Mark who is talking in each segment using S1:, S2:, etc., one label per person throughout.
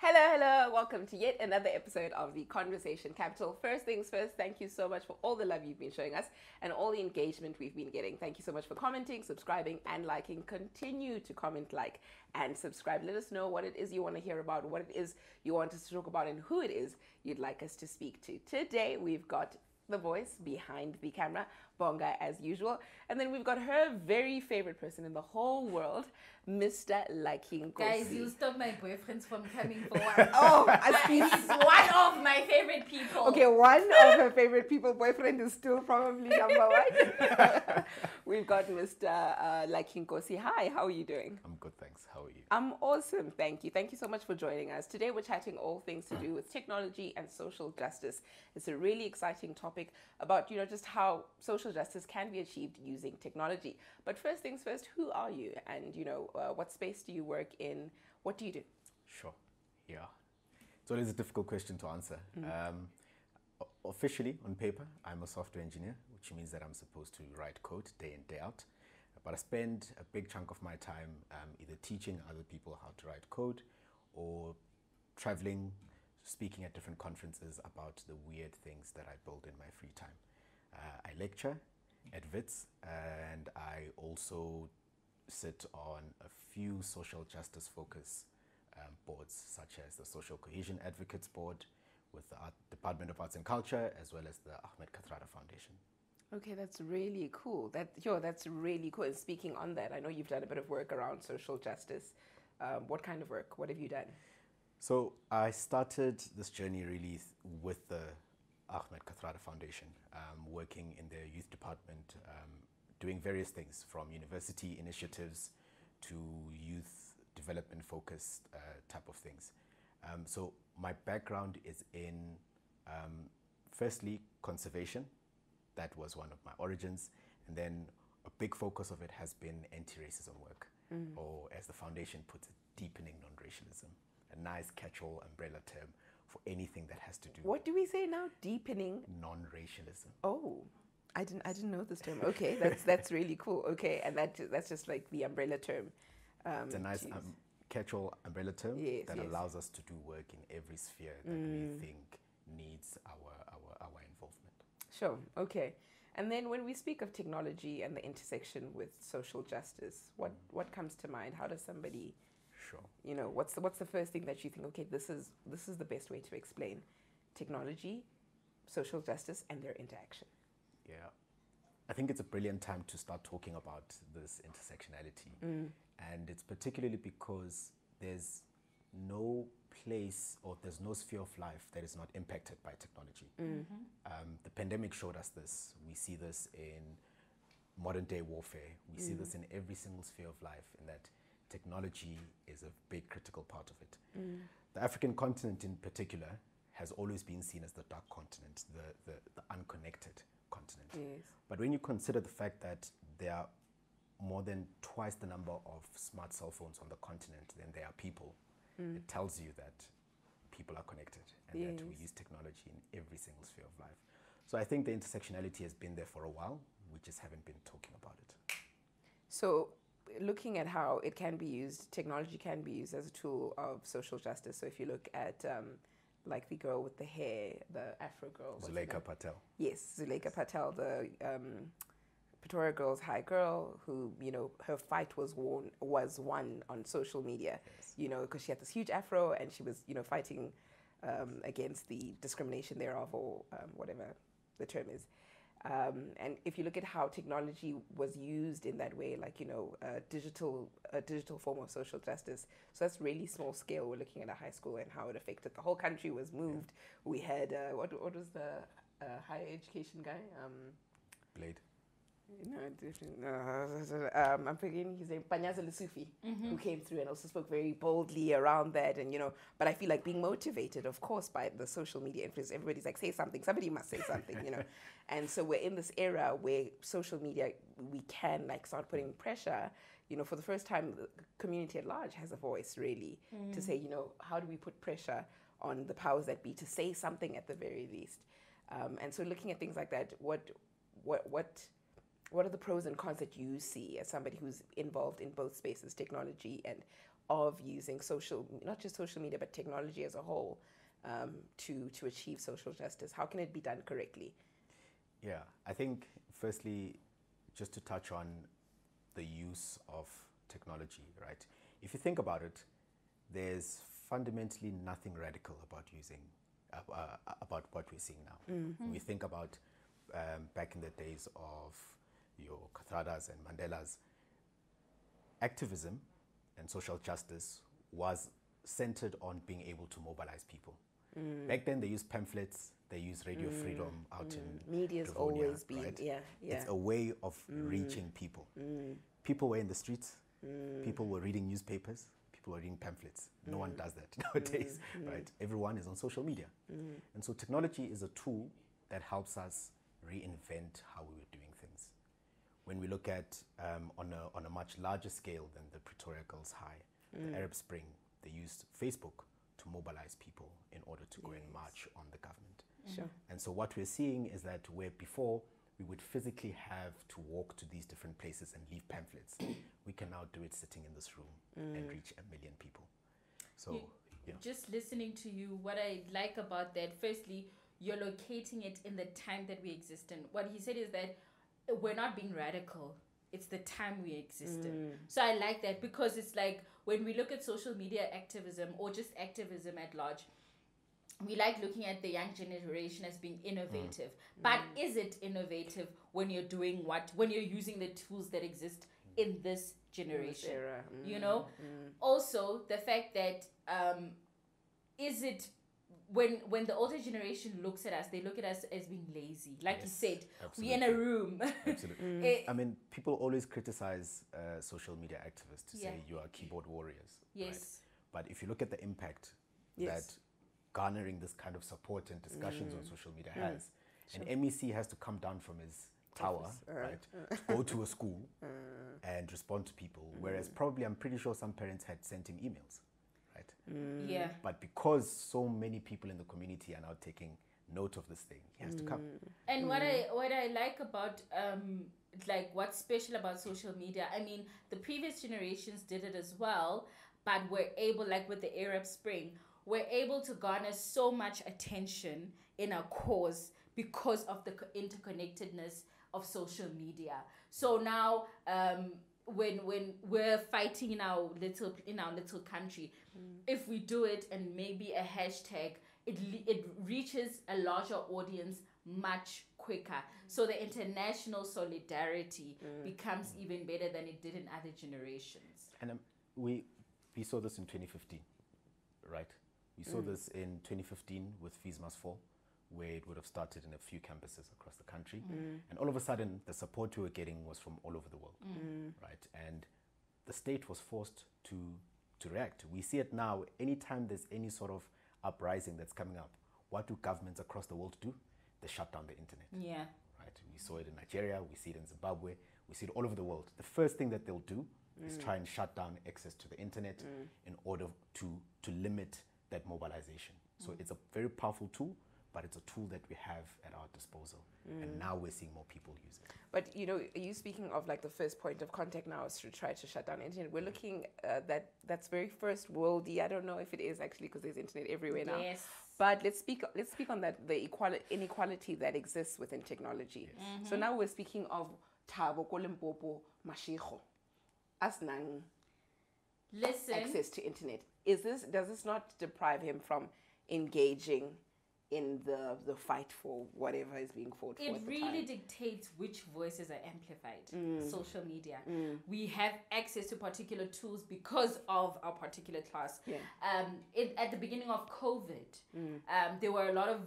S1: Hello, hello. Welcome to yet another episode of the Conversation Capital. First things first, thank you so much for all the love you've been showing us and all the engagement we've been getting. Thank you so much for commenting, subscribing, and liking. Continue to comment, like, and subscribe. Let us know what it is you want to hear about, what it is you want us to talk about, and who it is you'd like us to speak to. Today, we've got the voice behind the camera, Bonga, as usual. And then we've got her very favorite person in the whole world, Mr. Liking Kosi.
S2: Guys, you stop my boyfriends from coming forward.
S1: He's
S2: one of my favorite people.
S1: Okay, one of her favorite people, boyfriend, is still probably number one. We've got Mr. Liking Kosi. Hi, how are you doing?
S3: I'm good, thanks. How are you?
S1: I'm awesome, thank you. Thank you so much for joining us. Today we're chatting all things to do with technology and social justice. It's a really exciting topic about, just how social justice can be achieved using technology. But first things first, who are you? And, what space do you work in? What do you do?
S3: Sure. Yeah. It's always a difficult question to answer. Officially, on paper, I'm a software engineer, which means that I'm supposed to write code day in, day out. But I spend a big chunk of my time either teaching other people how to write code or traveling, speaking at different conferences about the weird things that I build in my free time. I lecture at WITS, and I also sit on a few social justice focus boards, such as the Social Cohesion Advocates Board with the Department of Arts and Culture, as well as the Ahmed Kathrada Foundation.
S1: Okay, that's really cool. That's really cool. And speaking on that, I know you've done a bit of work around social justice. What kind of work? What have you done?
S3: So I started this journey really with the Ahmed Kathrada Foundation, working in their youth department, doing various things from university initiatives to youth development focused type of things. So my background is in, firstly, conservation. That was one of my origins. And then a big focus of it has been anti-racism work, or as the foundation puts it, deepening non-racialism. A nice catch-all umbrella term for anything that has to do
S1: What do we say now? Deepening
S3: non-racialism.
S1: Oh, I didn't know this term. Okay, that's really cool. Okay, and that's just like the umbrella term.
S3: It's a nice catch-all umbrella term that allows us to do work in every sphere that we think needs our involvement.
S1: Sure. Okay. And then when we speak of technology and the intersection with social justice, what comes to mind? How does somebody,
S3: Sure,
S1: what's the first thing that you think? Okay, this is the best way to explain technology, social justice, and their interaction.
S3: Yeah, I think it's a brilliant time to start talking about this intersectionality, and it's particularly because there's no place or there's no sphere of life that is not impacted by technology. The pandemic showed us this. We see this in modern day warfare. We see this in every single sphere of life, in that technology is a big critical part of it. The African continent in particular has always been seen as the dark continent, the unconnected continent.
S1: Yes.
S3: But when you consider the fact that there are more than twice the number of smart cell phones on the continent than there are people, it tells you that people are connected and that we use technology in every single sphere of life. So I think the intersectionality has been there for a while. We just haven't been talking about it.
S1: So looking at how it can be used, technology can be used as a tool of social justice. So if you look at like the girl with the hair, the Afro girl.
S3: Zuleika Patel.
S1: Yes, Zuleika Patel, the Pretoria Girls High girl who, her fight was won on social media, because she had this huge afro and she was, fighting against the discrimination thereof, or whatever the term is. And if you look at how technology was used in that way, like, a digital form of social justice. So that's really small scale. We're looking at a high school and how it affected the whole country was moved. We had, what was the higher education guy?
S3: Blade.
S1: I'm forgetting his name, Panyaza Lesufi, who came through and also spoke very boldly around that. And, but I feel like being motivated, of course, by the social media influence. Everybody's like, say something, somebody must say something, And so we're in this era where social media, we can like start putting pressure, for the first time, the community at large has a voice really to say, how do we put pressure on the powers that be to say something at the very least? And so looking at things like that, what are the pros and cons that you see as somebody who's involved in both spaces, technology and of using not just social media, but technology as a whole to achieve social justice? How can it be done correctly?
S3: Yeah, I think firstly, just to touch on the use of technology, right? If you think about it, there's fundamentally nothing radical about using about what we're seeing now. When we think about back in the days of your Kathradas and Mandelas, activism and social justice was centered on being able to mobilize people. Back then, they used pamphlets, they used Radio Freedom out in
S1: Media's
S3: Livonia,
S1: always been,
S3: right?
S1: yeah.
S3: It's a way of reaching people. People were in the streets, people were reading newspapers, people were reading pamphlets. No one does that nowadays, right? Everyone is on social media. And so technology is a tool that helps us reinvent how we were doing things. When we look at on a much larger scale than the Pretoria Girls High, the Arab Spring, they used Facebook to mobilize people in order to go and march on the government.
S1: Sure.
S3: And so what we're seeing is that where before we would physically have to walk to these different places and leave pamphlets, we can now do it sitting in this room and reach 1 million people. So,
S2: Just listening to you, what I like about that, firstly, you're locating it in the time that we exist in. What he said is that we're not being radical. It's the time we exist in. So I like that, because it's like when we look at social media activism or just activism at large, we like looking at the young generation as being innovative. But is it innovative when you're doing when you're using the tools that exist in this generation?
S1: Era.
S2: You know? Also, the fact that is it when the older generation looks at us, they look at us as being lazy. Like you said,
S3: absolutely.
S2: we're in a room.
S3: Absolutely. I mean, people always criticize social media activists to say you are keyboard warriors.
S2: Yes.
S3: Right? But if you look at the impact that garnering this kind of support and discussions on social media has, an MEC has to come down from his tower, right, to go to a school and respond to people, whereas probably I'm pretty sure some parents had sent him emails. Right?
S2: Yeah.
S3: But because so many people in the community are now taking note of this thing, he has to come.
S2: And what I like about like what's special about social media, I mean, the previous generations did it as well, but we're able, like with the Arab Spring, we're able to garner so much attention in our cause because of the interconnectedness of social media. So now when we're fighting in our little country, if we do it and maybe a hashtag, it reaches a larger audience much quicker. So the international solidarity becomes even better than it did in other generations.
S3: And we saw this in 2015, right? We saw this in 2015 with Fees Must Fall, where it would have started in a few campuses across the country. And all of a sudden, the support we were getting was from all over the world, right? And the state was forced to react. We see it now. Anytime there's any sort of uprising that's coming up, what do governments across the world do? They shut down the internet.
S2: Yeah.
S3: Right? We saw it in Nigeria. We see it in Zimbabwe. We see it all over the world. The first thing that they'll do is try and shut down access to the internet in order to limit that mobilization. So it's a very powerful tool, but it's a tool that we have at our disposal. And now we're seeing more people use it.
S1: But, you know, are you speaking of like the first point of contact now is to try to shut down the internet? We're looking that's very first worldy. I don't know if it is actually, because there's internet everywhere now.
S2: Yes.
S1: But let's speak on that, the inequality that exists within technology. Yes. So now we're speaking of Thabo Kolimpopo Mashiko. Asnang access to internet. Does this not deprive him from engaging in the fight for whatever is being fought for?
S2: It really dictates which voices are amplified. Social media. We have access to particular tools because of our particular class. Yeah. At the beginning of COVID, there were a lot of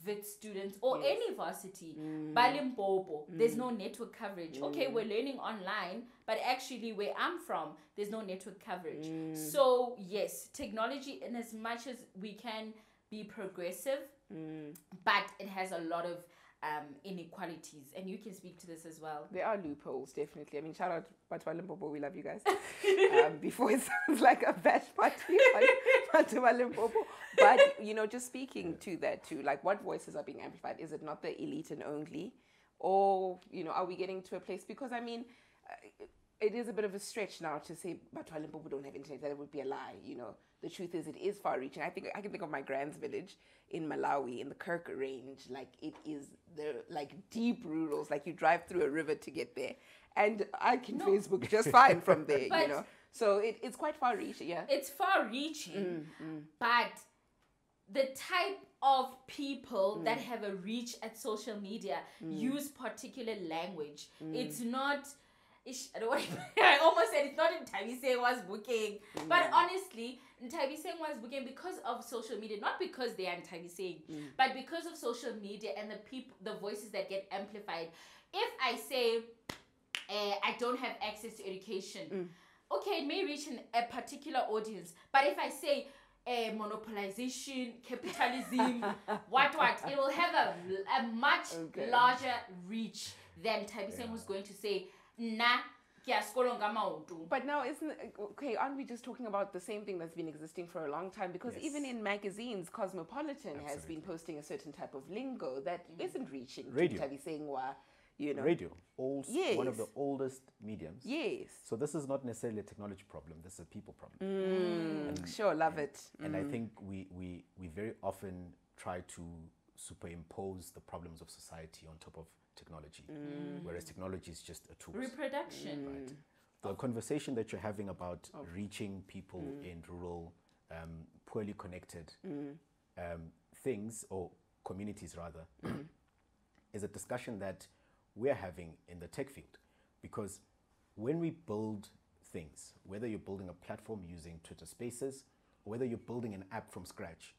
S2: VIT students or any varsity. Balimpopo, there's no network coverage. Okay, we're learning online, but actually where I'm from, there's no network coverage. So yes, technology, in as much as we can be progressive, but it has a lot of inequalities, and you can speak to this as well.
S1: There are loopholes, definitely. I mean, shout out Batwa Limpopo, we love you guys. Before it sounds like a bash party, Batwa Limpopo. But, you know, just speaking to that too, like what voices are being amplified? Is it not the elite and only? Or, you know, are we getting to a place? Because, I mean, it is a bit of a stretch now to say Batwa Limpopo don't have internet. That would be a lie, you know. The truth is, it is far-reaching. I think I can think of my grand's village in Malawi, in the Kirk Range. Like, it is the deep rurals. Like, you drive through a river to get there, and I can Facebook just fine from there, you know. So it's quite far-reaching, yeah.
S2: It's far-reaching, but the type of people that have a reach at social media use particular language. It's not. I almost said it's not in Ntabiseng was booking, but honestly, Ntabiseng was booking because of social media, not because they are Ntabiseng, but because of social media and the voices that get amplified. If I say I don't have access to education, okay, it may reach a particular audience, but if I say monopolization, capitalism, what, it will have a much larger reach than Ntabiseng was going to say. Nah,
S1: but now aren't we just talking about the same thing that's been existing for a long time? Because even in magazines, Cosmopolitan has been posting a certain type of lingo that isn't reaching
S3: radio.
S1: You know.
S3: Radio, one of the oldest mediums.
S1: Yes.
S3: So this is not necessarily a technology problem, this is a people problem.
S1: Love it.
S3: And I think we very often try to superimpose the problems of society on top of technology, whereas technology is just a tool.
S2: Reproduction.
S3: Right. The conversation that you're having about reaching people in rural, poorly connected things, or communities rather, is a discussion that we're having in the tech field. Because when we build things, whether you're building a platform using Twitter Spaces, or whether you're building an app from scratch,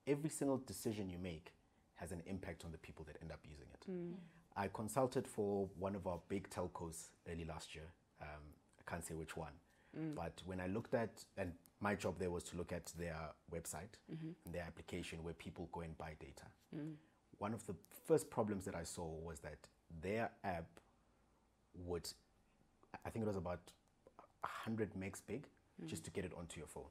S3: every single decision you make has an impact on the people that end up using it. I consulted for one of our big telcos early last year. I can't say which one, but when I looked at, and my job there was to look at their website and their application where people go and buy data. One of the first problems that I saw was that their app would, I think it was about 100 megs big just to get it onto your phone.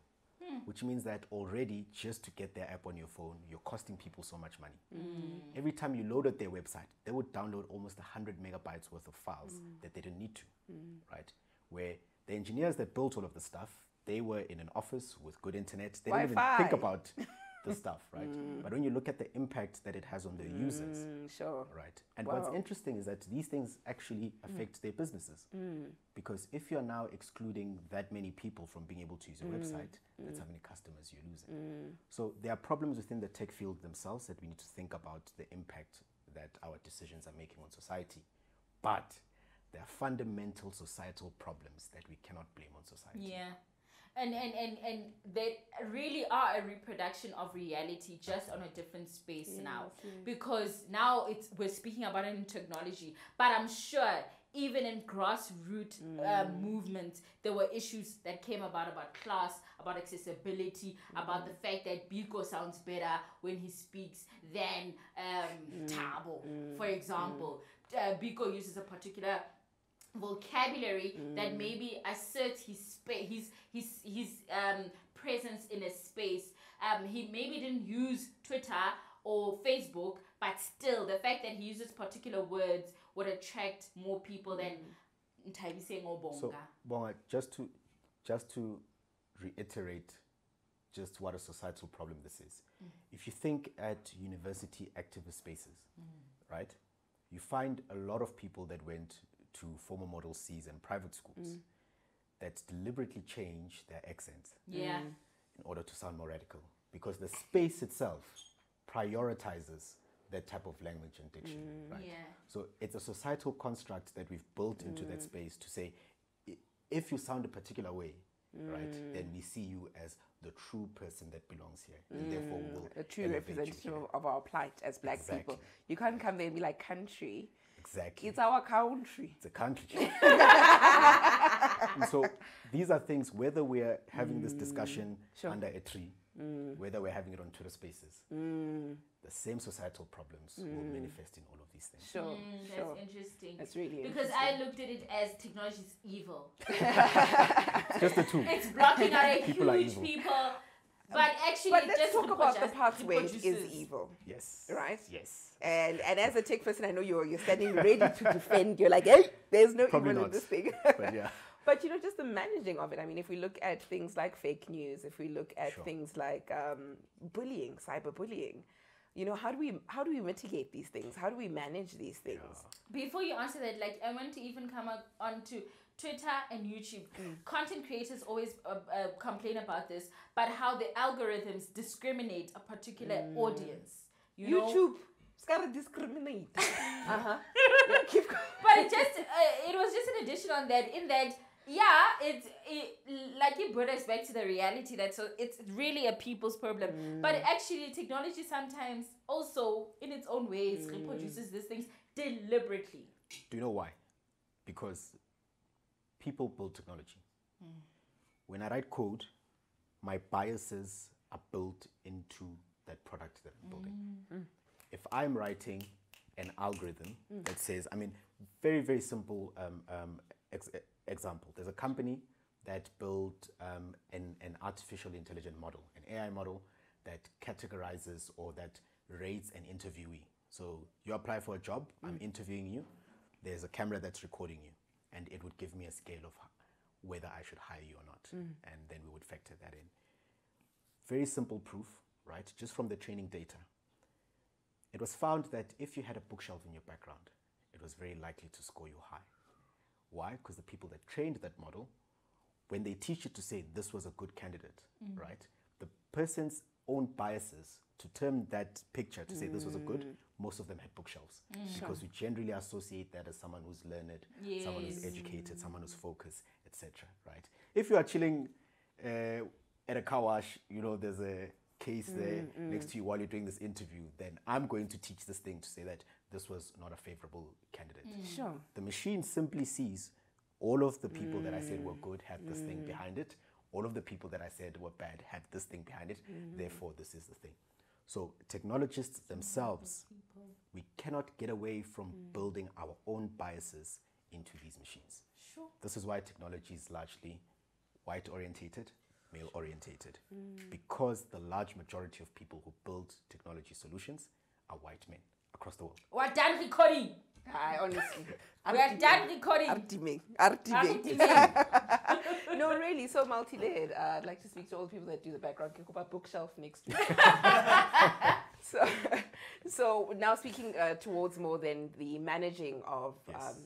S3: Which means that already just to get their app on your phone, you're costing people so much money. Every time you loaded their website, they would download almost 100 megabytes worth of files that they didn't need to, right? Where the engineers that built all of the stuff, they were in an office with good internet. They didn't even think about the stuff, right? But when you look at the impact that it has on the users, right? And what's interesting is that these things actually affect their businesses. Because if you're now excluding that many people from being able to use your website, that's how many customers you're losing. So there are problems within the tech field themselves that we need to think about the impact that our decisions are making on society. But there are fundamental societal problems that we cannot blame on society.
S2: Yeah. And they really are a reproduction of reality, just on a different space now. Because now we're speaking about it in technology, but I'm sure even in grassroots movements, there were issues that came about class, about accessibility, about the fact that Biko sounds better when he speaks than Tabo, for example. Biko uses a particular vocabulary that maybe asserts his presence in a space. He maybe didn't use Twitter or Facebook, but still the fact that he uses particular words would attract more people than Ntabiseng or Bonga.
S3: So Bonga, just to reiterate just what a societal problem this is. If you think at university activist spaces, right, you find a lot of people that went to former Model Cs and private schools that deliberately change their accents in order to sound more radical, because the space itself prioritizes that type of language and diction, right? So it's a societal construct that we've built into that space to say, if you sound a particular way, right, then we see you as the true person that belongs here, and therefore will
S1: a true representative of our plight as black people. You can't come there and be like, country.
S3: Exactly.
S1: It's our country.
S3: It's a country. So these are things, whether we're having this discussion under a tree, whether we're having it on Twitter Spaces, the same societal problems will manifest in all of these things.
S2: That's interesting.
S1: That's really
S2: because I looked at it as technology is evil.
S3: It's just a tool.
S2: It's blocking out a huge people. But actually,
S1: let's just talk about the parts where it is evil.
S3: Yes.
S1: Right?
S3: Yes.
S1: And as a tech person, I know you're standing ready to defend. You're like, hey, there's no
S3: Probably
S1: evil
S3: not,
S1: in this thing.
S3: But yeah.
S1: But just the managing of it. I mean, if we look at things like fake news, if we look at things like bullying, cyberbullying, how do we mitigate these things? How do we manage these things?
S2: Before you answer that, like, I want to even come up onto Twitter and YouTube. Content creators always complain about this, but how the algorithms discriminate a particular audience.
S1: YouTube, it's gotta discriminate. Yeah, keep going.
S2: But it was just an addition on that. In that, it like it brought us back to the reality that it's really a people's problem. But actually, technology sometimes also, in its own ways, reproduces these things deliberately.
S3: Do you know why? Because people build technology. When I write code, my biases are built into that product that I'm building. If I'm writing an algorithm that says, very, very simple example. There's a company that built an artificial intelligent model, an AI model that categorizes or that rates an interviewee. So you apply for a job, I'm interviewing you, there's a camera that's recording you, and it would give me a scale of whether I should hire you or not. And then we would factor that in. Very simple proof, right? Just from the training data. It was found that if you had a bookshelf in your background, it was very likely to score you high. Why? Because the people that trained that model, when they teach you to say this was a good candidate, right? The person's own biases to term that picture to say this was a good, most of them had bookshelves. Because we generally associate that as someone who's learned, someone who's educated, someone who's focused, etc. Right? If you are chilling at a car wash, there's a case there next to you while you're doing this interview, then I'm going to teach this thing to say that this was not a favorable candidate.
S1: Sure.
S3: The machine simply sees all of the people that I said were good had this thing behind it. All of the people that I said were bad had this thing behind it. Therefore, this is the thing. So technologists themselves, we cannot get away from building our own biases into these machines.
S2: Sure.
S3: This is why technology is largely white-orientated, male-orientated, because the large majority of people who build technology solutions are white men across the world.
S2: We're done recording.
S1: I honestly.
S2: We're done recording.
S1: No, really, so multi-layered. I'd like to speak to all the people that do the background. Can a bookshelf next week. So now speaking towards more than the managing of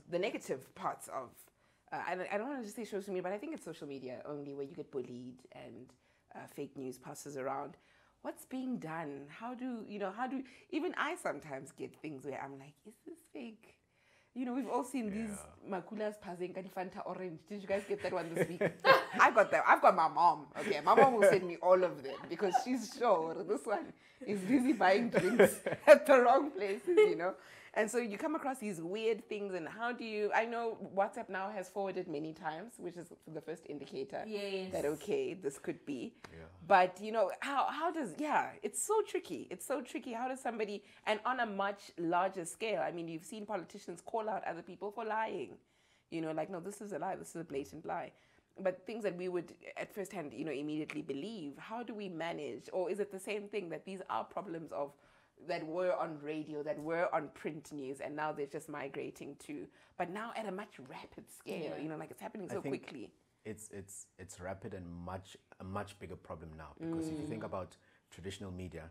S1: the negative parts of, I don't want to just say social media, but I think it's social media only where you get bullied and fake news passes around. What's being done? How do even I sometimes get things where I'm like, is this fake? We've all seen these makulas passing Fanta orange. Did you guys get that one this week? I got that. I've got my mom. Okay, my mom will send me all of them because she's sure this one is busy buying drinks at the wrong places, And so you come across these weird things, and I know WhatsApp now has forwarded many times, which is the first indicator that, okay, this could be. Yeah. But, how does, it's so tricky. It's so tricky. How does somebody, and on a much larger scale, I mean, you've seen politicians call out other people for lying. Like, no, this is a lie. This is a blatant lie. But things that we would at first hand, immediately believe, how do we manage? Or is it the same thing that these are problems that were on radio, that were on print news, and now they're just migrating to, but now at a much rapid scale, like it's happening so quickly.
S3: It's rapid and a much bigger problem now, because if you think about traditional media,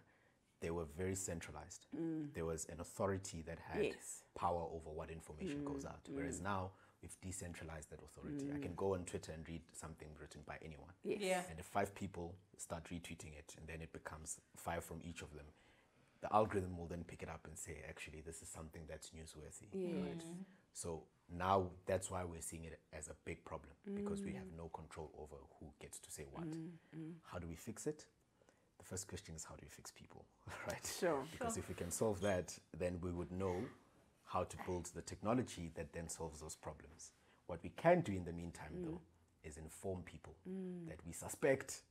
S3: they were very centralized. There was an authority that had power over what information goes out, whereas now we've decentralized that authority. I can go on Twitter and read something written by anyone. And if 5 people start retweeting it, and then it becomes 5 from each of them, the algorithm will then pick it up and say, actually, this is something that's newsworthy. Right? So now that's why we're seeing it as a big problem, because we have no control over who gets to say what. How do we fix it? The first question is, how do you fix people? Right?
S1: Sure.
S3: Because if we can solve that, then we would know how to build the technology that then solves those problems. What we can do in the meantime, though, is inform people that we suspect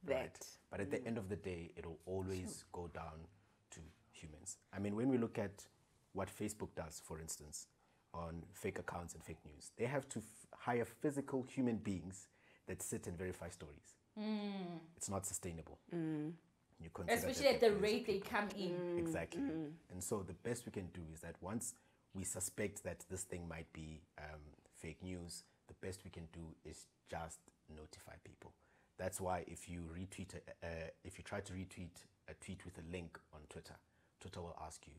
S3: that. But at the end of the day, it'll always go down to humans. I mean, when we look at what Facebook does, for instance, on fake accounts and fake news, they have to hire physical human beings that sit and verify stories. It's not sustainable. You
S2: especially at the rate they come in.
S3: Exactly. And so the best we can do is that once we suspect that this thing might be fake news, the best we can do is just notify people. That's why if you if you try to retweet a tweet with a link on Twitter, Twitter will ask you,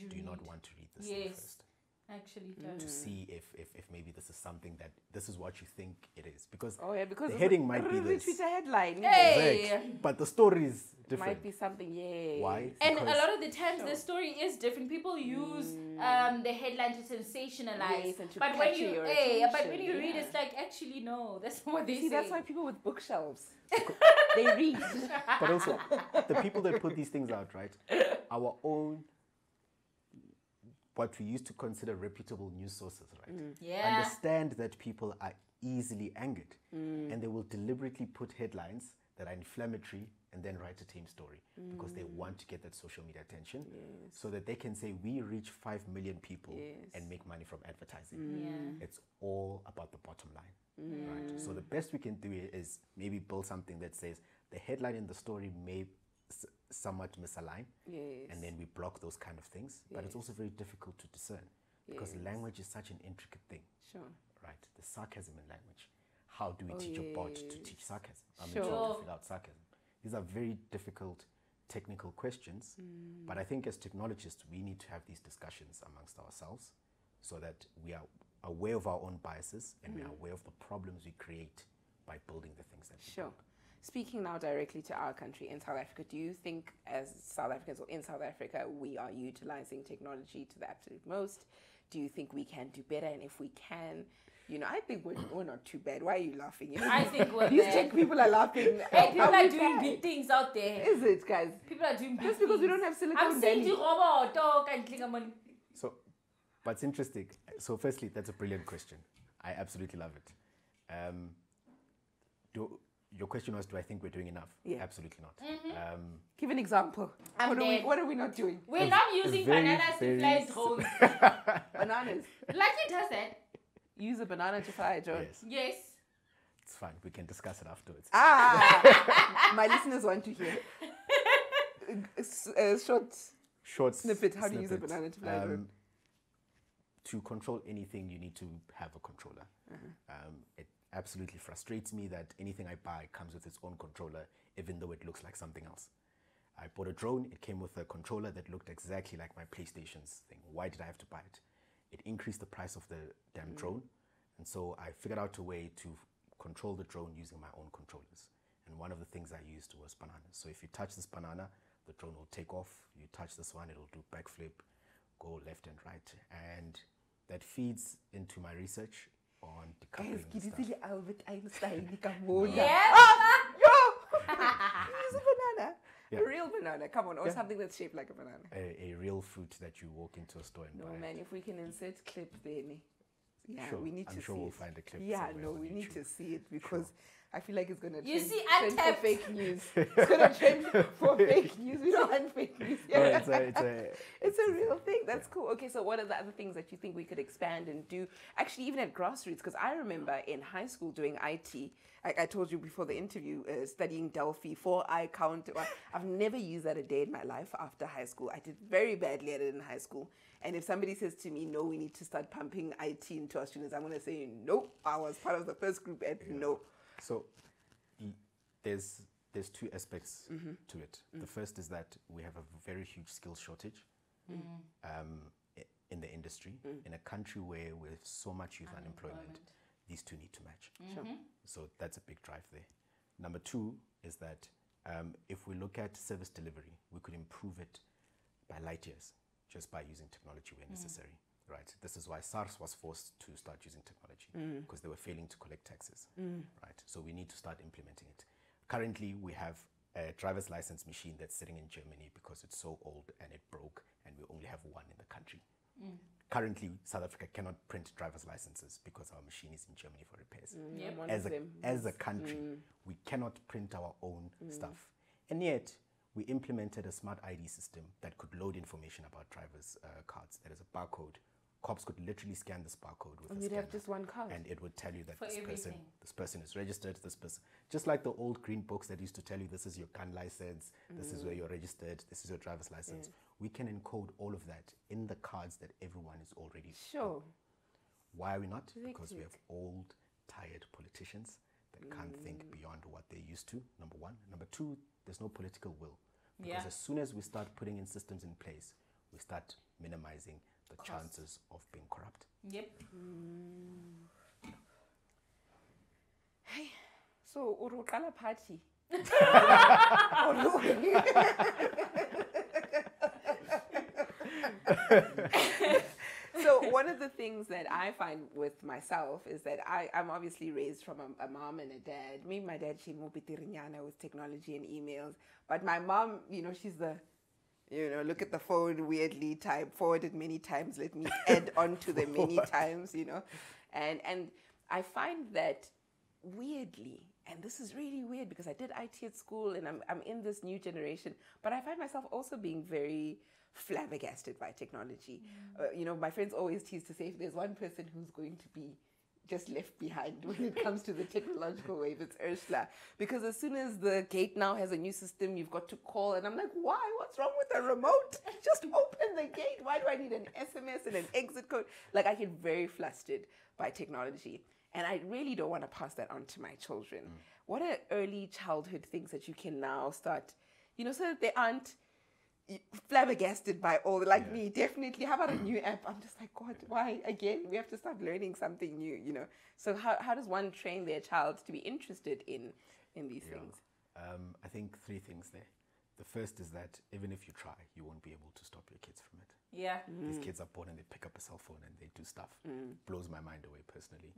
S3: do you not want to read this thing first?
S2: Actually does.
S3: To see if maybe this is something this is what you think it is. Because
S1: because
S3: the heading might be this.
S1: Retweet a headline.
S2: Hey!
S3: Exactly. But the story is different.
S1: Might be something,
S3: Why?
S2: And a lot of the times the story is different. People use the headline to sensationalize.
S1: Yes, and to
S2: but when
S1: capture
S2: you
S1: your
S2: but when you
S1: attention,
S2: read it's like, actually no, that's not what they
S1: See,
S2: say.
S1: that's why people with bookshelves, they read.
S3: But also, the people that put these things out, right? Our own, what we used to consider reputable news sources, right? Understand that people are easily angered, and they will deliberately put headlines that are inflammatory and then write a tame story because they want to get that social media attention, so that they can say we reach 5 million people and make money from advertising. It's all about the bottom line, right? So the best we can do is maybe build something that says the headline in the story may somewhat misalign, and then we block those kind of things. But it's also very difficult to discern because language is such an intricate thing. Right? The sarcasm in language. How do we teach a bot to teach sarcasm? To figure out sarcasm. These are very difficult technical questions, but I think as technologists we need to have these discussions amongst ourselves so that we are aware of our own biases and we are aware of the problems we create by building the things that we build.
S1: Speaking now directly to our country in South Africa, do you think as South Africans or in South Africa we are utilizing technology to the absolute most? Do you think we can do better? And if we can, I think we're not too bad. Why are you laughing?
S2: I think we're
S1: These tech people are laughing.
S2: Hey, people are doing big things out there.
S1: Is it, guys?
S2: People are doing big
S1: Just because
S2: things.
S1: we don't have Silicon
S2: I'm
S1: Valley.
S2: saying to Robo, talk and click on.
S3: So, but it's interesting. So firstly, that's a brilliant question. I absolutely love it. Your question was, do I think we're doing enough?
S1: Yeah.
S3: Absolutely not.
S1: Give an example. What are we not doing?
S2: We're not using bananas to fly drones.
S1: Bananas.
S2: Like it does that.
S1: Use a banana to fly a drone.
S2: Yes.
S3: It's fine. We can discuss it afterwards.
S1: My listeners want to hear. Short snippet. How do you use a banana to fly a drone?
S3: To control anything, you need to have a controller. It absolutely frustrates me that anything I buy comes with its own controller, even though it looks like something else. I bought a drone. It came with a controller that looked exactly like my PlayStation's thing. Why did I have to buy it? It increased the price of the damn drone. And so I figured out a way to control the drone using my own controllers. And one of the things I used was bananas. So if you touch this banana, the drone will take off. You touch this one, it'll do backflip, go left and right. And that feeds into my research on decoupling stuff.
S1: Albert Einstein.
S2: Yeah.
S1: Use a banana. A real banana. Come on. Or something that's shaped like a banana.
S3: A real fruit that you walk into a store and buy.
S1: No, man. If we can insert clip there. Yeah,
S3: sure.
S1: we need to see
S3: I'm sure
S1: it.
S3: we'll find a clip.
S1: Yeah, no, we need to see it because I feel like it's going to trend for
S2: untapped.
S1: fake news. It's going to trend for fake news. We don't want fake news. Yeah.
S3: No,
S1: it's a real thing. That's cool. Okay, so what are the other things that you think we could expand and do? Actually, even at grassroots, because I remember in high school doing IT, like I told you before the interview, studying Delphi, 4i count. I've never used that a day in my life after high school. I did very badly at it in high school. And if somebody says to me, no, we need to start pumping IT into our students, I'm going to say, no, I was part of the first group at no.
S3: So there's two aspects to it. The first is that we have a very huge skills shortage in the industry. In a country where with so much youth unemployment, these two need to match. So that's a big drive there. Number two is that if we look at service delivery, we could improve it by light years just by using technology where necessary. Right. This is why SARS was forced to start using technology because they were failing to collect taxes. Right. So we need to start implementing it. Currently, we have a driver's license machine that's sitting in Germany because it's so old and it broke, and we only have one in the country. Currently, South Africa cannot print driver's licenses because our machine is in Germany for repairs. As a country, we cannot print our own stuff. And yet, we implemented a smart ID system that could load information about drivers' cards. That is a barcode. Cops could literally scan this barcode with a scanner.
S1: You'd have just one card.
S3: And it would tell you that this person is registered, this person. Just like the old green books that used to tell you this is your gun license, this is where you're registered, this is your driver's license. We can encode all of that in the cards that everyone is already.
S1: Sure.
S3: Why are we not? Because we have old tired politicians that can't think beyond what they're used to, number one. Number two, there's no political will. Because as soon as we start putting in systems in place, we start minimizing the chances of being corrupt.
S2: Yep.
S1: Hey, so urukala party. So one of the things that I find with myself is that I'm obviously raised from a mom and a dad. Me, my dad, she more bitirinyana with technology and emails. But my mom, she's the, look at the phone weirdly, type, forward it many times, let me add on to them many times, And I find that weirdly, and this is really weird because I did IT at school and I'm in this new generation, but I find myself also being very flabbergasted by technology. My friends always tease to say if there's one person who's going to be just left behind when it comes to the technological wave, it's Ursula. Because as soon as the gate now has a new system, you've got to call, and I'm like, why? What's wrong with the remote? Just open the gate. Why do I need an SMS and an exit code? Like, I get very flustered by technology. And I really don't want to pass that on to my children. What are early childhood things that you can now start, so that they aren't flabbergasted by all, like me, definitely. How about a new app? I'm just like, God, why again? We have to start learning something new, So how does one train their child to be interested in these things?
S3: I think three things there. The first is that even if you try, you won't be able to stop your kids from it.
S2: Yeah.
S3: These kids are born and they pick up a cell phone and they do stuff. Blows my mind away personally.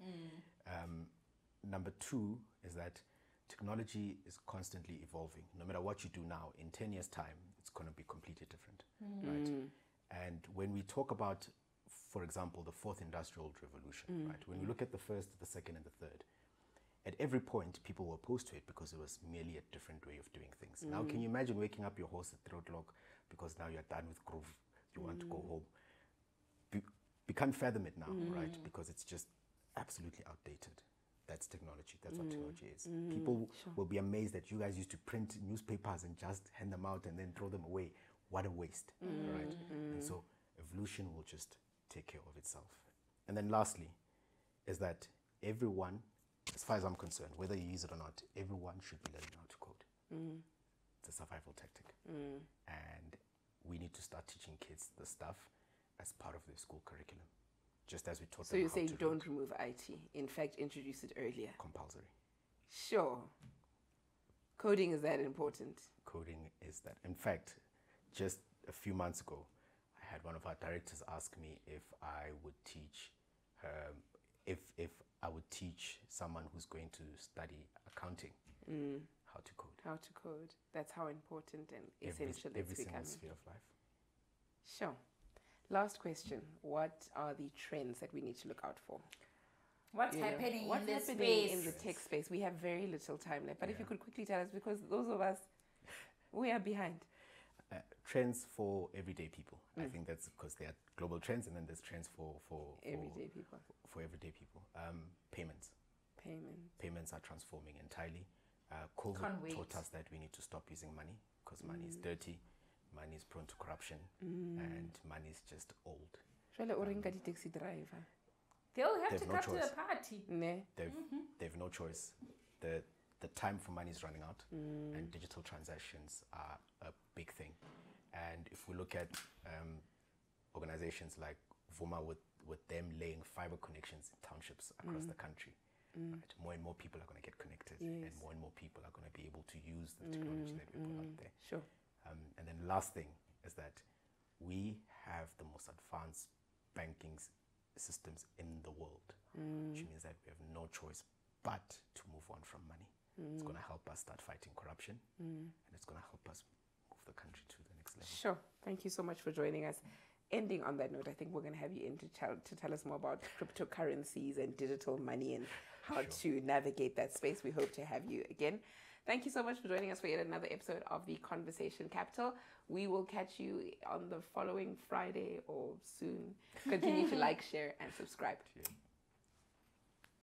S3: Number two is that technology is constantly evolving. No matter what you do now, in 10 years' time, it's going to be completely different, right? And when we talk about, for example, the fourth industrial revolution, right? When we look at the first, the second, and the third, at every point, people were opposed to it because it was merely a different way of doing things. Now, can you imagine waking up your horse at 3 o'clock because now you're done with groove, you want to go home? We can't fathom it now, right? Because it's just absolutely outdated. That's technology. That's what technology is. People will be amazed that you guys used to print newspapers and just hand them out and then throw them away. What a waste, right? And so evolution will just take care of itself. And then lastly, is that everyone, as far as I'm concerned, whether you use it or not, everyone should be learning how to code. It's a survival tactic. And we need to start teaching kids the stuff as part of their school curriculum. Just as we taught them
S1: So you're
S3: how
S1: saying
S3: to
S1: don't remove IT. In fact, introduce it earlier.
S3: compulsory.
S1: Sure. Coding is that important.
S3: Coding is that. In fact, just a few months ago, I had one of our directors ask me if I would teach, if I would teach someone who's going to study accounting how to code.
S1: How to code. That's how important and
S3: Every
S1: essential it's
S3: single
S1: becoming.
S3: sphere of life.
S1: Sure. Last question. What are the trends that we need to look out for?
S2: What's happening
S1: What's
S2: in this
S1: happening
S2: space?
S1: in the tech space? We have very little time left. But if you could quickly tell us, because those of us, we are behind.
S3: Trends for everyday people. I think that's because there are global trends and then there's trends for
S1: Everyday people.
S3: For everyday people. Payments.
S1: Payment.
S3: Payments are transforming entirely.
S2: Can't
S3: COVID
S2: wait.
S3: taught us that we need to stop using money because money is dirty, money is prone to corruption, and money is just old.
S1: Jwale o reng ka di-taxi driver?
S2: They'll have
S3: They've
S2: to
S3: no
S2: come to
S3: choice.
S2: the party.
S1: Ne?
S3: They've no choice. The time for money is running out, and digital transactions are a big thing. And if we look at organizations like Vuma with them laying fiber connections in townships across the country, right, more and more people are going to get connected, and more people are going to be able to use the technology that we put out there.
S1: Sure.
S3: And then the last thing is that we have the most advanced banking systems in the world, which means that we have no choice but to move on from money. It's going to help us start fighting corruption, and it's going to help us move the country to the next level.
S1: Sure. Thank you so much for joining us. Ending on that note, I think we're going to have you in to tell us more about cryptocurrencies and digital money and how to navigate that space. We hope to have you again. Thank you so much for joining us for yet another episode of The Conversation Capital. We will catch you on the following Friday or soon. Continue to like, share, and subscribe.